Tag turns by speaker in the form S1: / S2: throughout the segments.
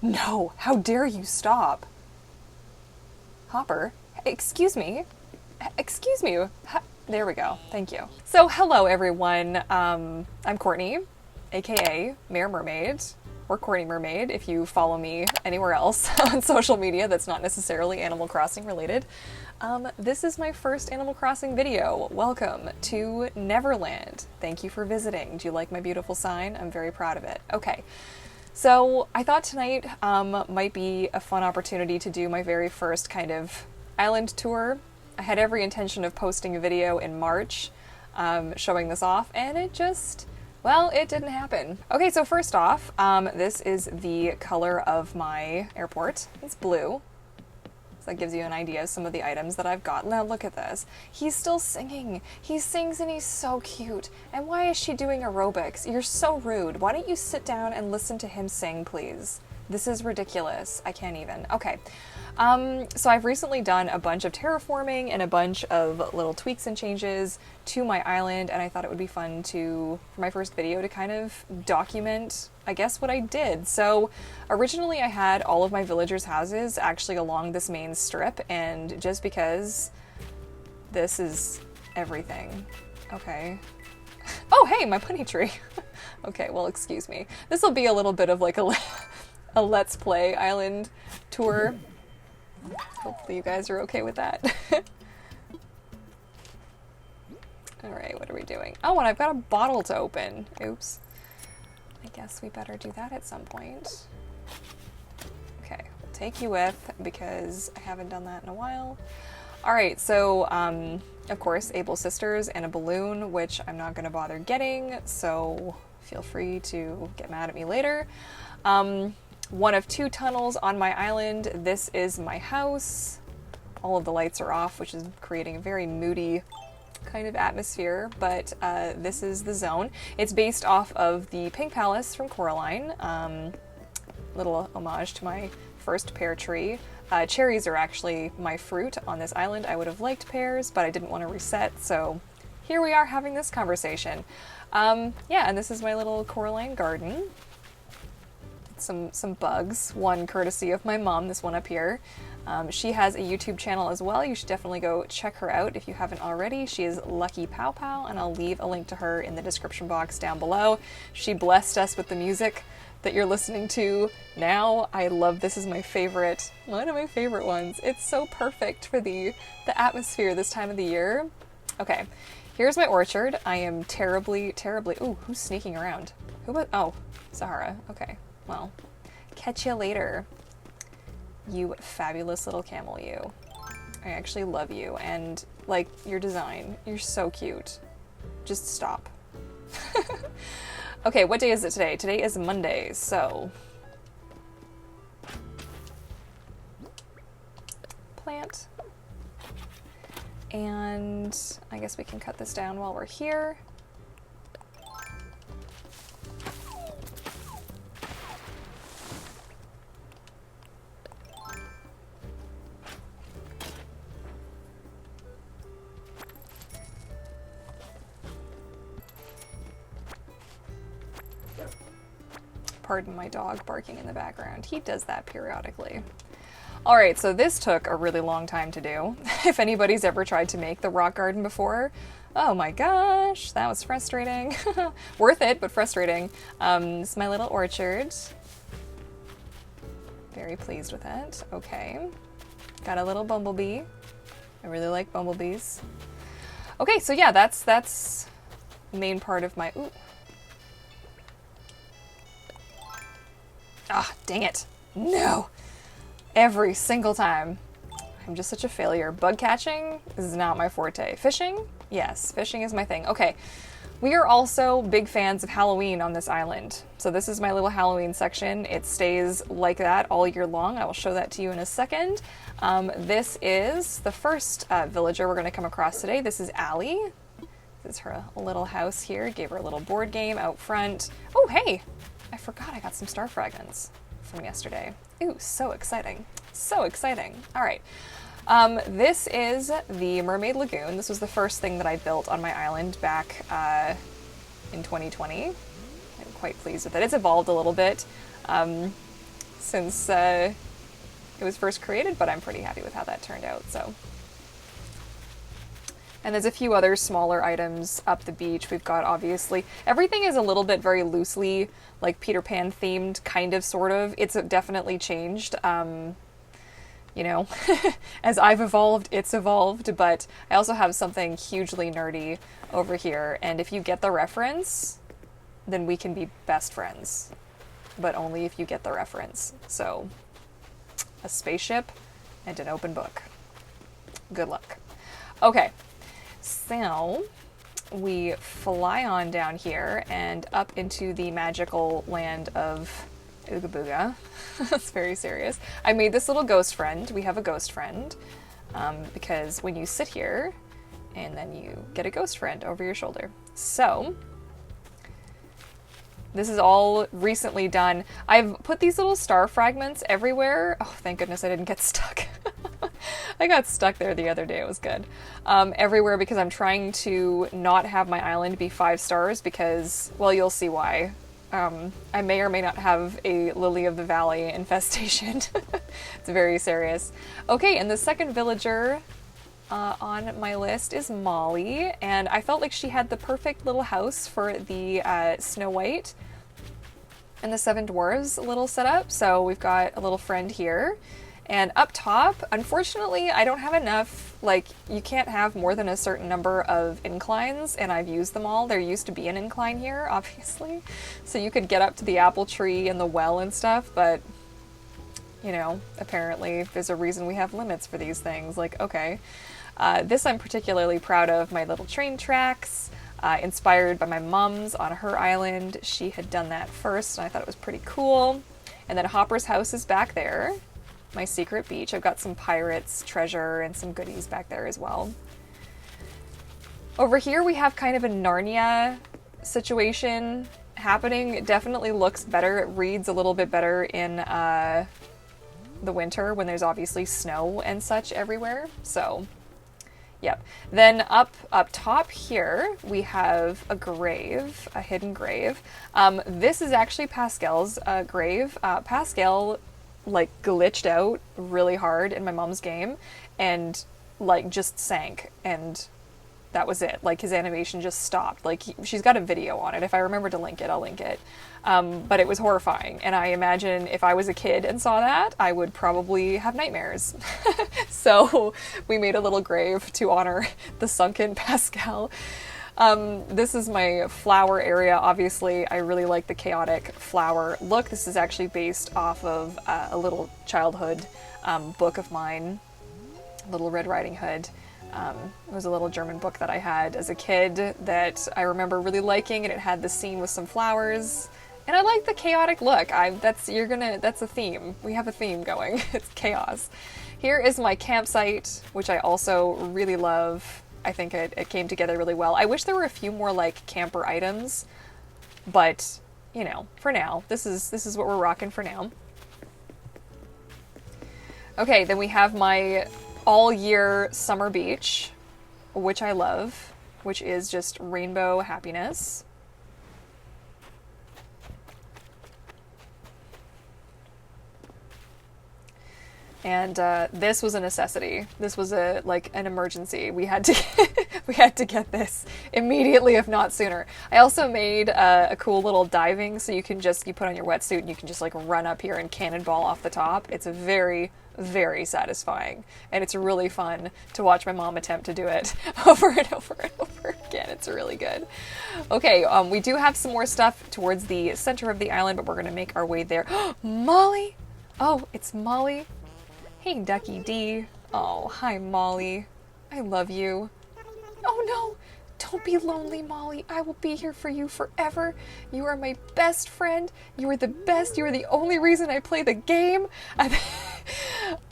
S1: No, how dare you stop? Hopper, excuse me. Excuse me. There we go. Thank you. So, hello everyone. I'm Courtney, aka Mayor Mermaid, or Courtney Mermaid if you follow me anywhere else on social media that's not necessarily Animal Crossing related. This is my first Animal Crossing video. Welcome to Neverland. Thank you for visiting. Do you like my beautiful sign? I'm very proud of it. Okay. So I thought tonight might be a fun opportunity to do my very first kind of island tour. I had every intention of posting a video in March showing this off, and it just, well, it didn't happen. Okay, so first off, this is the color of my airport. It's blue. So that gives you an idea of some of the items that I've got. Now look at this. He's still singing. He sings and he's so cute. And why is she doing aerobics? You're so rude. Why don't you sit down and listen to him sing, please? This is ridiculous. I can't even. Okay. So I've recently done a bunch of terraforming and a bunch of little tweaks and changes to my island, and I thought it would be fun to, for my first video, to kind of document, I guess, what I did. So originally I had all of my villagers' houses actually along this main strip, and just because this is everything. Okay. Oh, hey, my bunny tree. Okay, well, excuse me. This will be a little bit of like a Let's Play island tour. Hopefully you guys are okay with that. Alright, what are we doing? Oh, and I've got a bottle to open. Oops. I guess we better do that at some point. Okay, I'll take you with because I haven't done that in a while. Alright, so, of course, Able Sisters and a balloon, which I'm not going to bother getting, so feel free to get mad at me later. One of two tunnels on my island. This is my house. All of the lights are off, which is creating a very moody kind of atmosphere, but this is the zone. It's based off of the Pink Palace from Coraline. Little homage to my first pear tree. Cherries are actually my fruit on this island. I would have liked pears, but I didn't want to reset, so here we are having this conversation. Yeah, and this is my little Coraline garden. Some bugs, one courtesy of my mom, this one up here. She has a YouTube channel as well. You should definitely go check her out if you haven't already. She is Lucky Pow Pow, and I'll leave a link to her in the description box down below. She blessed us with the music that you're listening to now. I love this. Is my favorite, one of my favorite ones. It's so perfect for the atmosphere this time of the year. Okay, here's my orchard. I am terribly, ooh, who's sneaking around? Who was, oh, Sahara, okay. Well, catch you later, you fabulous little camel, you. I actually love you, and, like, your design. You're so cute. Just stop. Okay, what day is it today? Today is Monday, so... Plant. And I guess we can cut this down while we're here. Pardon my dog barking in the background. He does that periodically. Alright, so this took a really long time to do. If anybody's ever tried to make the rock garden before, oh my gosh, that was frustrating. Worth it, but frustrating. This is my little orchard. Very pleased with it. Okay. Got a little bumblebee. I really like bumblebees. Okay, so yeah, that's the main part of my... Ooh. Ah, dang it. No. Every single time. I'm just such a failure. Bug catching is not my forte. Fishing? Yes, fishing is my thing. Okay. We are also big fans of Halloween on this island. So this is my little Halloween section. It stays like that all year long. I will show that to you in a second. This is the first villager we're going to come across today. This is Allie. This is her little house here. Gave her a little board game out front. Oh, hey! I forgot I got some star fragments from yesterday. Ooh, so exciting. So exciting. All right. This is the Mermaid Lagoon. This was the first thing that I built on my island back in 2020. I'm quite pleased with it. It's evolved a little bit since it was first created, but I'm pretty happy with how that turned out, so. And there's a few other smaller items up the beach. We've got, obviously, everything is a little bit very loosely, like, Peter Pan themed, kind of, sort of. It's definitely changed. You know, as I've evolved, it's evolved, but I also have something hugely nerdy over here, and if you get the reference, then we can be best friends. But only if you get the reference. So, a spaceship and an open book. Good luck. Okay, so we fly on down here and up into the magical land of Ooga Booga. That's very serious. I made this little ghost friend. We have a ghost friend because when you sit here and then you get a ghost friend over your shoulder. So this is all recently done. I've put these little star fragments everywhere. Oh, thank goodness I didn't get stuck. I got stuck there the other day. It was good. Everywhere because I'm trying to not have my island be 5 stars because, well, you'll see why. I may or may not have a Lily of the Valley infestation. It's very serious. Okay, and the second villager on my list is Molly, and I felt like she had the perfect little house for the Snow White and the Seven Dwarves little setup. So we've got a little friend here. And up top, unfortunately, I don't have enough, like, you can't have more than a certain number of inclines, and I've used them all. There used to be an incline here, obviously, so you could get up to the apple tree and the well and stuff, but, you know, apparently there's a reason we have limits for these things. Like, okay. This I'm particularly proud of, my little train tracks, inspired by my mom's on her island. She had done that first, and I thought it was pretty cool. And then Hopper's house is back there. My secret beach. I've got some pirates treasure and some goodies back there as well. Over here we have kind of a Narnia situation happening. It definitely looks better. It reads a little bit better in the winter when there's obviously snow and such everywhere. So, yep. Then up top here we have a grave, a hidden grave. This is actually Pascal's grave. Pascal like glitched out really hard in my mom's game and like just sank, and that was it. Like his animation just stopped. Like she's got a video on it. If I remember to link it, I'll link it. But it was horrifying, and I imagine if I was a kid and saw that, I would probably have nightmares. So we made a little grave to honor the sunken Pascal. This is my flower area. Obviously, I really like the chaotic flower look. This is actually based off of a little childhood book of mine, Little Red Riding Hood. It was a little German book that I had as a kid that I remember really liking, and it had the scene with some flowers. And I like the chaotic look. That's a theme. We have a theme going. It's chaos. Here is my campsite, which I also really love. I think it came together really well. I wish there were a few more like camper items, but you know, for now, this is what we're rocking for now. Okay, then we have my all year summer beach, which I love, which is just rainbow happiness. And this was a necessity. This was an emergency. We had to get this immediately, if not sooner. I also made a cool little diving, so you put on your wetsuit and you can just like run up here and cannonball off the top. It's very, very satisfying, and it's really fun to watch my mom attempt to do it over and over and over again. It's really good. Okay, we do have some more stuff towards the center of the island, but we're gonna make our way there. Molly! Oh, it's Molly. Hey, Ducky D. Oh, hi, Molly. I love you. Oh, no. Don't be lonely, Molly. I will be here for you forever. You are my best friend. You are the best. You are the only reason I play the game.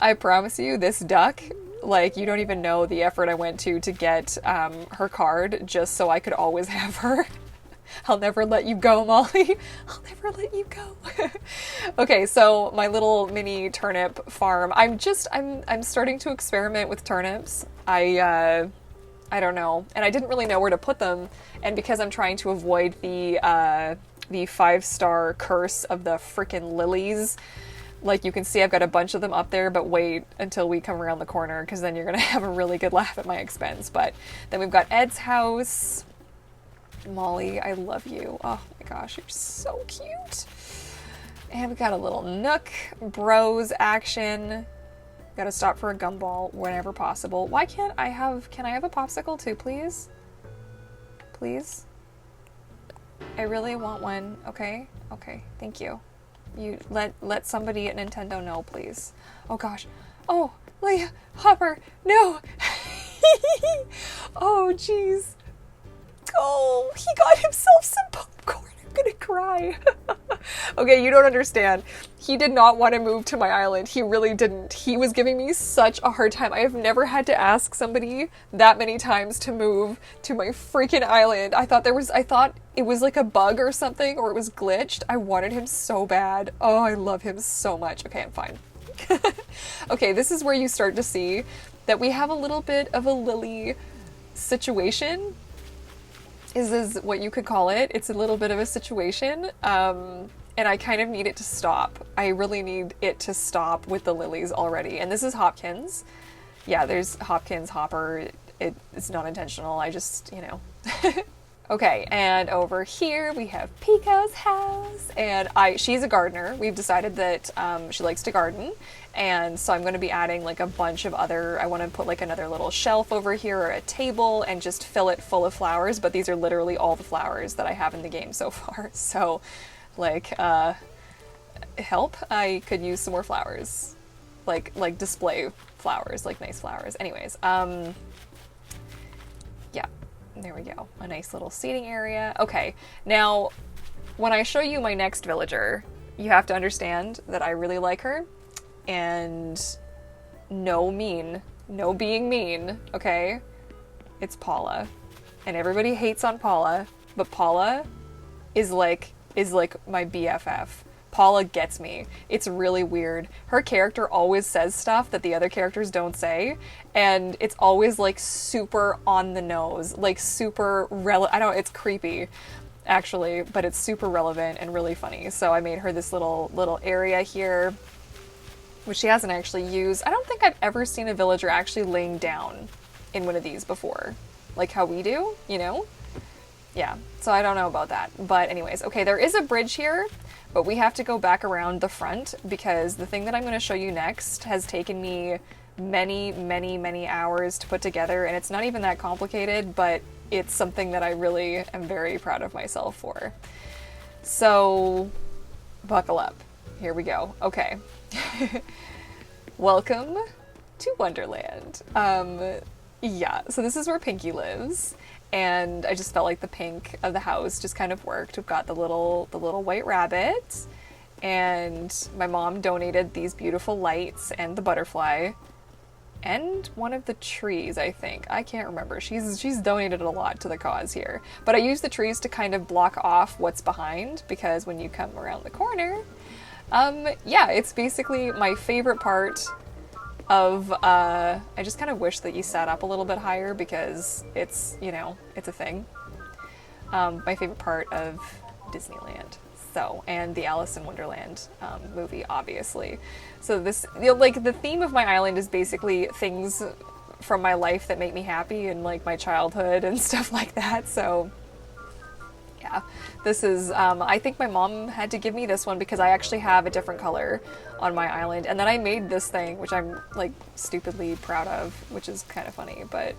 S1: I promise you, this duck, like, you don't even know the effort I went to get her card just so I could always have her. I'll never let you go, Molly. I'll never let you go. Okay, so my little mini turnip farm. I'm starting to experiment with turnips. I don't know, and I didn't really know where to put them. And because I'm trying to avoid the 5-star curse of the frickin' lilies, Like, you can see I've got a bunch of them up there, but wait until we come around the corner, because then you're going to have a really good laugh at my expense. But then we've got Ed's house. Molly, I love you. Oh my gosh, you're so cute. And we got a little nook, bros action. Gotta stop for a gumball whenever possible. Why can't I have, can I have a popsicle too, please? Please? I really want one. Okay, okay, thank you. You let somebody at Nintendo know, please. Oh gosh. Oh, Leah, Hopper, no. Oh jeez. Oh, he got himself some popcorn. I'm gonna cry. Okay, you don't understand. He did not want to move to my island. He really didn't. He was giving me such a hard time. I have never had to ask somebody that many times to move to my freaking island. I thought it was like a bug or something, or it was glitched. I wanted him so bad. Oh, I love him so much. Okay, I'm fine. Okay, this is where you start to see that we have a little bit of a Lily situation. Is what you could call it. It's a little bit of a situation, and I kind of need it to stop. I really need it to stop with the lilies already. And this is Hopkins. Yeah, there's Hopkins, Hopper. It's not intentional. I just, you know. Okay, and over here we have Pico's house, and she's a gardener. We've decided that she likes to garden, and so I'm going to be adding like a bunch of other, I want to put like another little shelf over here or a table and just fill it full of flowers, but these are literally all the flowers that I have in the game so far. So like, help, I could use some more flowers, like display flowers, like nice flowers. Anyways, yeah. There we go. A nice little seating area. Okay, now when I show you my next villager, you have to understand that I really like her, and no being mean, okay? It's Paula. And everybody hates on Paula, but Paula is like my BFF. Paula gets me. It's really weird. Her character always says stuff that the other characters don't say, and it's always like super on the nose, like super I don't know, it's creepy actually, but it's super relevant and really funny. So I made her this little area here, which she hasn't actually used. I don't think I've ever seen a villager actually laying down in one of these before, like how we do, you know? Yeah, so I don't know about that. But anyways, okay, there is a bridge here, but we have to go back around the front because the thing that I'm going to show you next has taken me many hours to put together, and it's not even that complicated, but it's something that I really am very proud of myself for. So buckle up. Here we go. Okay. Welcome to Wonderland. Yeah, so this is where Pinky lives. And I just felt like the pink of the house just kind of worked. We've got the little white rabbit, and my mom donated these beautiful lights and the butterfly and one of the trees, I think. I can't remember. She's donated a lot to the cause here. But I used the trees to kind of block off what's behind, because when you come around the corner, yeah, it's basically my favorite part of, I just kind of wish that you sat up a little bit higher because it's, you know, it's a thing. My favorite part of Disneyland. So, and the Alice in Wonderland movie, obviously. So this, you know, like, the theme of my island is basically things from my life that make me happy and like my childhood and stuff like that. So yeah, this is, I think my mom had to give me this one because I actually have a different color on my island. And then I made this thing, which I'm like stupidly proud of, which is kind of funny, but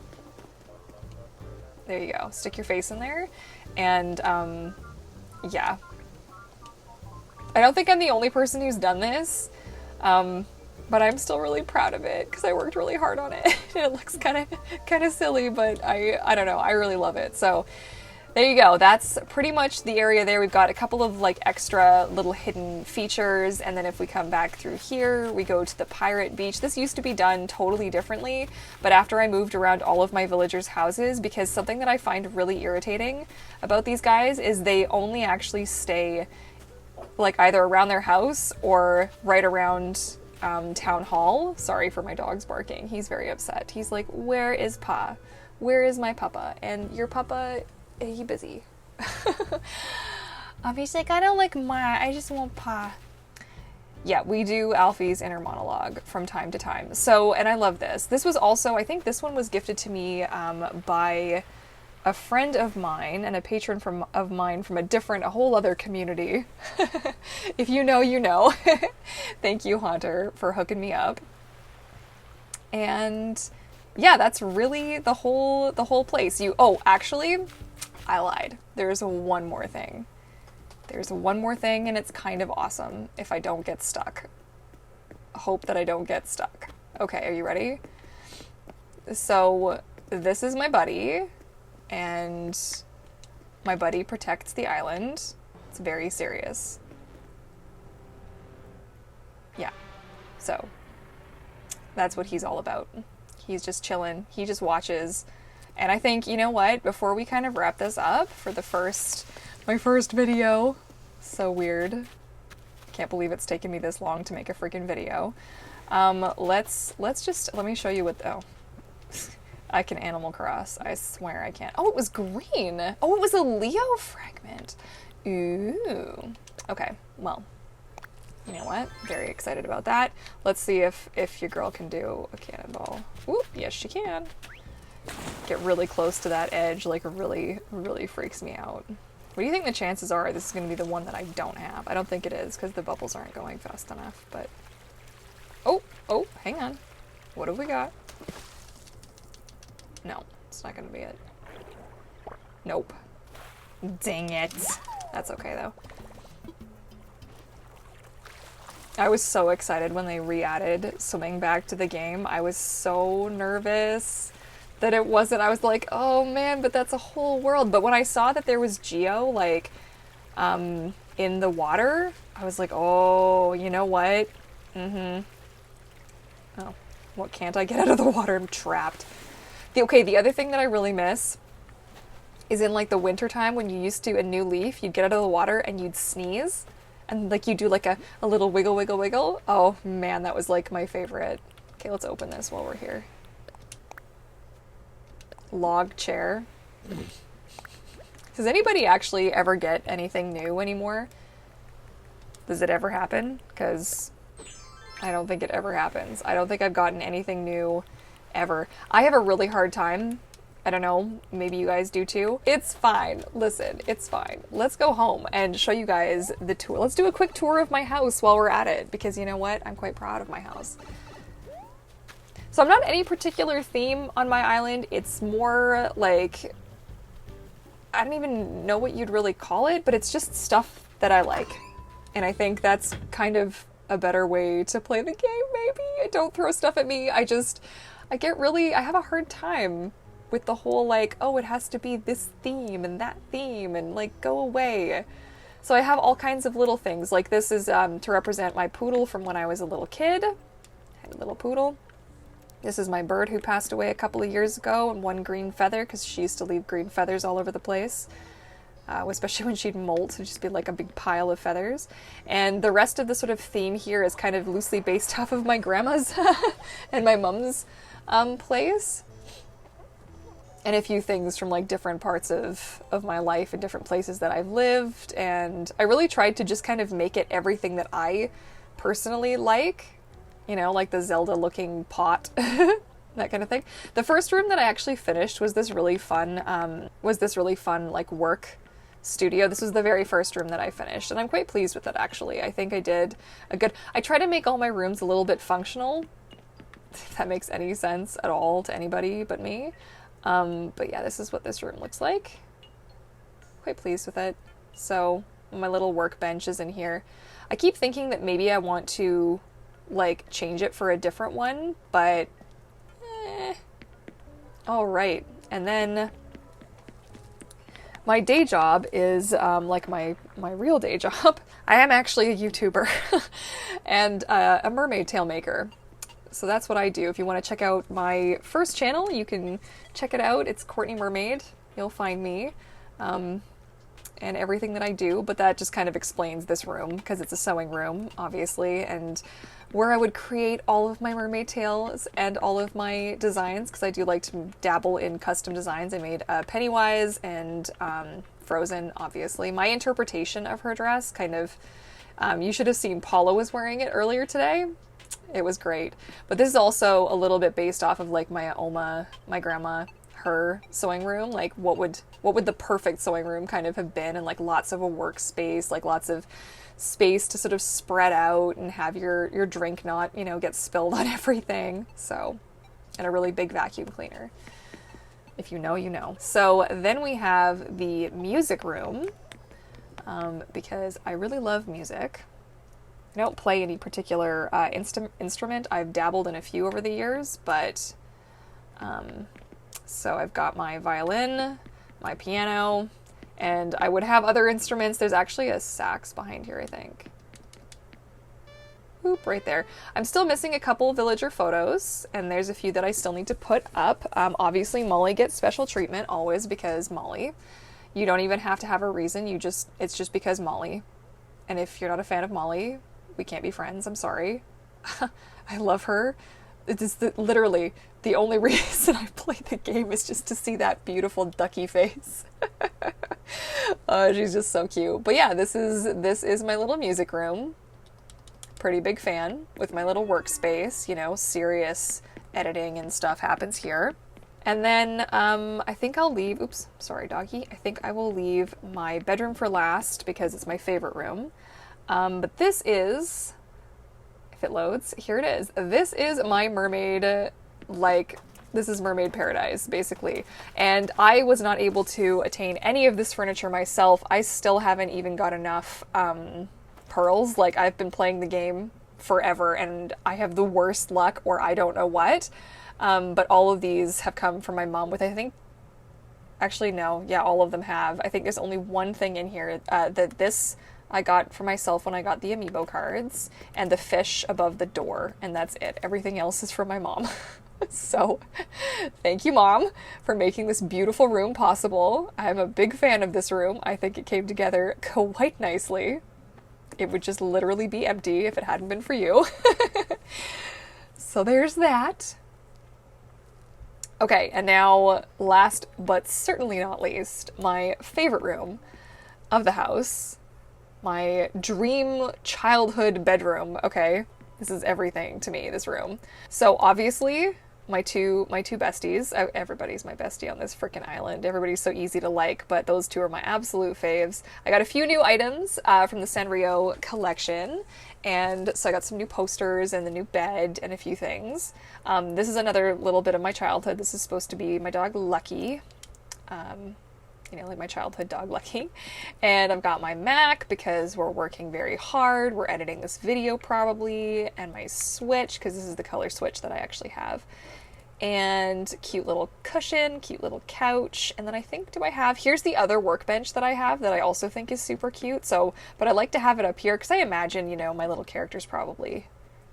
S1: there you go. Stick your face in there. And yeah, I don't think I'm the only person who's done this, but I'm still really proud of it because I worked really hard on it. It looks kind of silly, but I don't know, I really love it. So there you go. That's pretty much the area there. We've got a couple of like extra little hidden features, and then if we come back through here, we go to the pirate beach. This used to be done totally differently, but after I moved around all of my villagers' houses, because something that I find really irritating about these guys is they only actually stay like either around their house or right around town hall. Sorry for my dog's barking. He's very upset. He's like, where is Pa? Where is my papa? And your papa, he busy. He's like, I don't like Ma, I just want Pa. Yeah, we do Alfie's inner monologue from time to time. So, and I love this. This was also, I think this one was gifted to me by a friend of mine and a patron of mine from a whole other community. If you know, you know. Thank you, Haunter, for hooking me up. And yeah, that's really the whole place. Oh, actually, I lied. There's one more thing. There's one more thing, and it's kind of awesome if I don't get stuck. Hope that I don't get stuck. Okay, are you ready? So, this is my buddy, and my buddy protects the island. It's very serious. Yeah, so that's what he's all about. He's just chilling. He just watches. And I think, you know what, before we kind of wrap this up for my first video, so weird. Can't believe it's taken me this long to make a freaking video. Let me show you what, I can Animal Cross. I swear I can. Oh, it was green. Oh, it was a Leo fragment. Ooh. Okay, well, you know what? Very excited about that. Let's see if your girl can do a cannonball. Whoop, yes she can. Get really close to that edge, like really, really freaks me out. What do you think the chances are this is going to be the one that I don't have? I don't think it is, because the bubbles aren't going fast enough, but... Oh, hang on. What have we got? No, it's not going to be it. Nope. Dang it. That's okay, though. I was so excited when they re-added swimming back to the game. I was so nervous that it wasn't. I was like, oh man, but that's a whole world. But when I saw that there was Geo, like, in the water, I was like, oh, you know what? Oh, what can't I get out of the water? I'm trapped. The other thing that I really miss is in, like, the winter time when you used to, a new leaf, you'd get out of the water and you'd sneeze. And, like, you do, like, a little wiggle, wiggle, wiggle. Oh, man, that was, like, my favorite. Okay, let's open this while we're here. Log chair. Does anybody actually ever get anything new anymore? Does it ever happen? Because I don't think it ever happens. I don't think I've gotten anything new ever. I have a really hard time. I don't know, maybe you guys do too. It's fine. Listen, it's fine. Let's go home and show you guys the tour. Let's do a quick tour of my house while we're at it, because you know what? I'm quite proud of my house. So I'm not any particular theme on my island. It's more like, I don't even know what you'd really call it, but it's just stuff that I like. And I think that's kind of a better way to play the game, maybe. Don't throw stuff at me. I have a hard time with the whole, like, oh, it has to be this theme and that theme and, like, go away. So I have all kinds of little things. Like, this is to represent my poodle from when I was a little kid. I had a little poodle. This is my bird who passed away a couple of years ago, and one green feather, because she used to leave green feathers all over the place. Especially when she'd molt, it'd just be like a big pile of feathers. And the rest of the sort of theme here is kind of loosely based off of my grandma's and my mum's place. And a few things from, like, different parts of my life and different places that I've lived. And I really tried to just kind of make it everything that I personally like. You know, like the Zelda-looking pot, that kind of thing. The first room that I actually finished was this really fun, like, work studio. This was the very first room that I finished, and I'm quite pleased with it, actually. I think I did I try to make all my rooms a little bit functional, if that makes any sense at all to anybody but me. But yeah, this is what this room looks like. Quite pleased with it. So my little workbench is in here. I keep thinking that maybe I want to, like, change it for a different one, but all right. And then my day job is like my real day job. I am actually a YouTuber and a mermaid tail maker. So that's what I do. If you want to check out my first channel, you can check it out. It's Courtney Mermaid. You'll find me and everything that I do. But that just kind of explains this room, because it's a sewing room, obviously, and where I would create all of my mermaid tails and all of my designs, because I do like to dabble in custom designs. I made Pennywise and Frozen, obviously. My interpretation of her dress kind of You should have seen Paula was wearing it earlier today. It was great. But this is also a little bit based off of like my Oma, my grandma, her sewing room. Like what would the perfect sewing room kind of have been, and like lots of a workspace, like lots of space to sort of spread out and have your drink not, you know, get spilled on everything. So, and a really big vacuum cleaner. If you know, you know. So then we have the music room, because I really love music. I don't play any particular instrument. I've dabbled in a few over the years, but so I've got my violin, my piano, and I would have other instruments. There's actually a sax behind here, I think. Oop, right there. I'm still missing a couple villager photos, and there's a few that I still need to put up. Obviously, Molly gets special treatment always because Molly. You don't even have to have a reason. It's just because Molly. And if you're not a fan of Molly, we can't be friends. I'm sorry. I love her. It is literally the only reason I play the game is just to see that beautiful ducky face. She's just so cute. But yeah, this is my little music room. Pretty big fan with my little workspace. You know, serious editing and stuff happens here. And then I think I'll leave, oops, sorry doggy. I think I will leave my bedroom for last because it's my favorite room. But this is, if it loads, here it is. This is my mermaid, this is mermaid paradise, basically. And I was not able to attain any of this furniture myself. I still haven't even got enough pearls. Like, I've been playing the game forever and I have the worst luck, or I don't know what. But all of these have come from my mom with, I think, actually no, yeah, all of them have. I think there's only one thing in here that this I got for myself when I got the amiibo cards, and the fish above the door, and that's it. Everything else is from my mom. So thank you, Mom, for making this beautiful room possible. I'm a big fan of this room. I think it came together quite nicely. It would just literally be empty if it hadn't been for you. So there's that. Okay, and now last but certainly not least, my favorite room of the house, my dream childhood bedroom. Okay, this is everything to me, this room. So obviously my two besties, everybody's my bestie on this frickin' island. Everybody's so easy to like, but those two are my absolute faves. I got a few new items from the Sanrio collection, and so I got some new posters and the new bed and a few things. This is another little bit of my childhood. This is supposed to be my dog Lucky. You know, like my childhood dog Lucky. And I've got my Mac because we're working very hard. We're editing this video probably, and my Switch, because this is the color Switch that I actually have. And cute little cushion, cute little couch. And then I think, here's the other workbench that I have that I also think is super cute. So, but I like to have it up here because I imagine, you know, my little character's probably,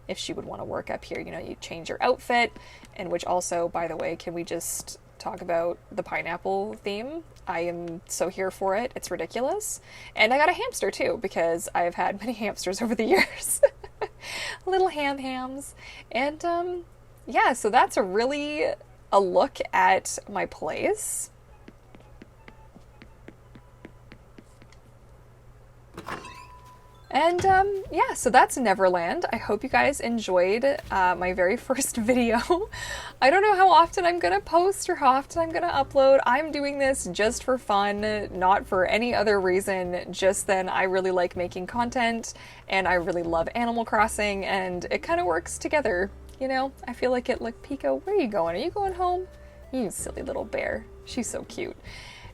S1: if she would want to work up here, you know, you change your outfit. And which also, by the way, can we just talk about the pineapple theme? I am so here for it. It's ridiculous. And I got a hamster too, because I've had many hamsters over the years. Little hams. And yeah, so that's a look at my place. And yeah, so that's Neverland. I hope you guys enjoyed my very first video. I don't know how often I'm gonna post or how often I'm gonna upload. I'm doing this just for fun, not for any other reason, just then I really like making content and I really love Animal Crossing, and it kind of works together, you know? I feel like it. Look, Pico, where are you going? Are you going home? You silly little bear. She's so cute.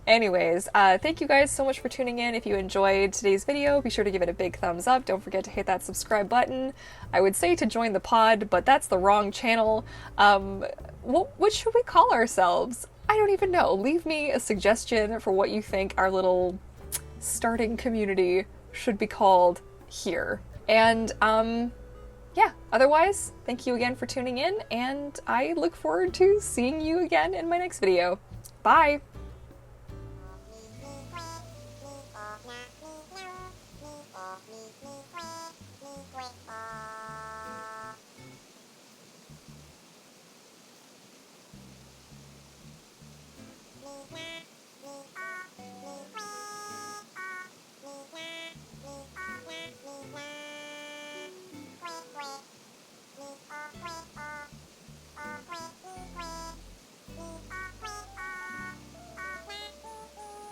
S1: Anyways, thank you guys so much for tuning in. If you enjoyed today's video, be sure to give it a big thumbs up. Don't forget to hit that subscribe button. I would say to join the pod, but that's the wrong channel. What should we call ourselves? I don't even know. Leave me a suggestion for what you think our little starting community should be called here. And yeah, otherwise, thank you again for tuning in, and I look forward to seeing you again in my next video. Bye!